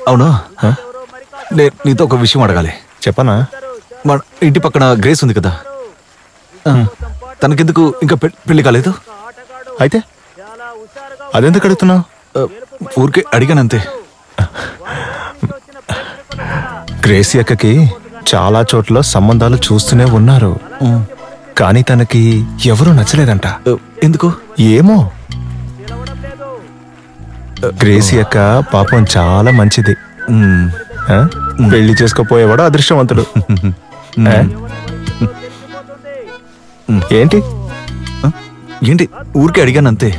అవును, నీతో ఒక విషయం అడగాలి. చెప్పనా? మన ఇంటి పక్కన గ్రేస్ ఉంది కదా, తనకెందుకు ఇంకా పెళ్లి కాలేదు? అయితే అదెందుకు అడుగుతున్నావు? ఊరికే అడిగానంతే. గ్రేసి అక్కకి చాలా చోట్ల సంబంధాలు చూస్తూనే ఉన్నారు, కానీ తనకి ఎవరూ నచ్చలేదంట. ఎందుకు? ఏమో. గ్రేసి అక్క పాపం చాలా మంచిది. పెళ్లి చేసుకోపోయేవాడు అదృష్టవంతుడు. ఏంటి ఏంటి ఊరికే అడిగానంతే.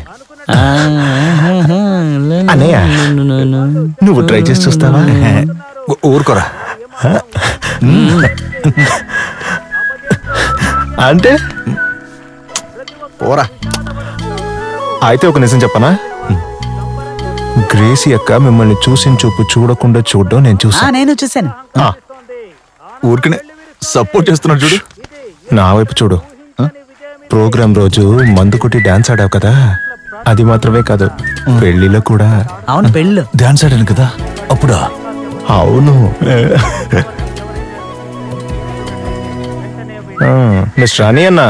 అన్నయ్య, నువ్వు ట్రై చేసి చూస్తావా? ఊరుకోరా. అంటే పోరా. అయితే ఒక నిజం చెప్పనా? గ్రేసి అక్క మిమ్మల్ని చూసిన చూపు చూడకుండా చూడడం నేను చూసాను. ఊరికనే సపోర్ట్ చేస్తున్నాడు చూడు. నా వైపు చూడు. ప్రోగ్రాం రోజు మందు కొట్టి డాన్స్ ఆడావు కదా, అది మాత్రమే కాదు, పెళ్లిలో కూడా. అవును, పెళ్ళిలో డాన్స్ ఆడాను కదా అప్పుడా? అవును. మిస్టర్ రాణి అన్న,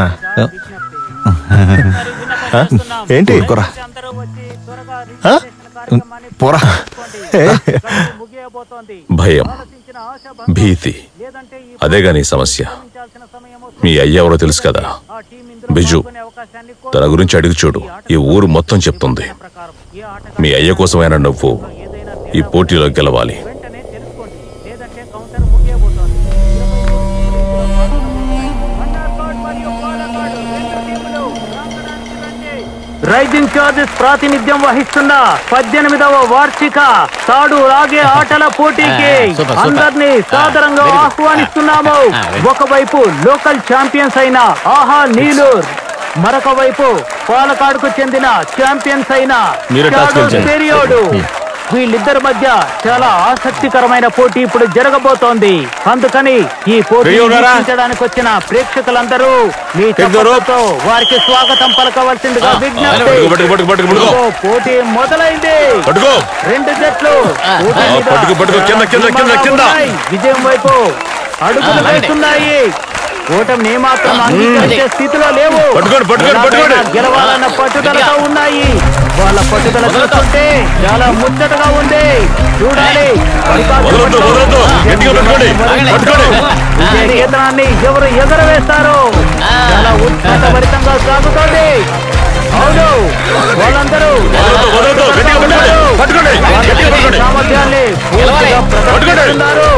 ఏంటి? పోరా పోరా. భయం, భీతి, అదేగా నీ సమస్య. మీ అయ్య ఎవరో తెలుసు కదా, బిజు. తన గురించి అడిగి చూడు, ఈ ఊరు మొత్తం చెప్తుంది. మీ అయ్య కోసమైనా నువ్వు ఈ పోటీలో గెలవాలి. రైజింగ్ చార్జెస్ ప్రాతినిధ్యం వహిస్తున్న 18వ వార్షిక తాడు లాగే ఆటల పోటీకి అందరినీ సాదరంగా ఆహ్వానిస్తున్నాము. ఒకవైపు లోకల్ ఛాంపియన్స్ అయిన ఆహా నీలూర్, మరొక వైపు పాలకాడుకు చెందిన ఛాంపియన్స్ అయిన పెరియోడు. వీళ్ళిద్దరి మధ్య చాలా ఆసక్తికరమైన పోటీ ఇప్పుడు జరగబోతోంది. అందుకని ఈ పోటీ వీక్షించడానికి వచ్చిన ప్రేక్షకులందరూ మీ చప్పట్లతో వారికి స్వాగతం పలకవలసిందిగా విజ్ఞప్తి. పోటీ మొదలైంది. రెండు జట్లు విజయం వైపు అడుగులు వేస్తున్నాయి. ఓటమి ఏమాత్రం అంగీకరించే స్థితిలో లేవు. గెలవాలన్న పట్టుదలతో ఉన్నాయి. వాళ్ళ పట్టుదల చూస్తుంటే చాలా ముచ్చటగా ఉంది. చూడాలి విజయకేతనాన్ని ఎవరు ఎగరవేస్తారో. చాలా ఉత్సాహభరితంగా సాగుతోంది. అవును, వాళ్ళందరూ సామర్థ్యాన్ని పూర్తిగా ప్రదర్శిస్తున్నారు.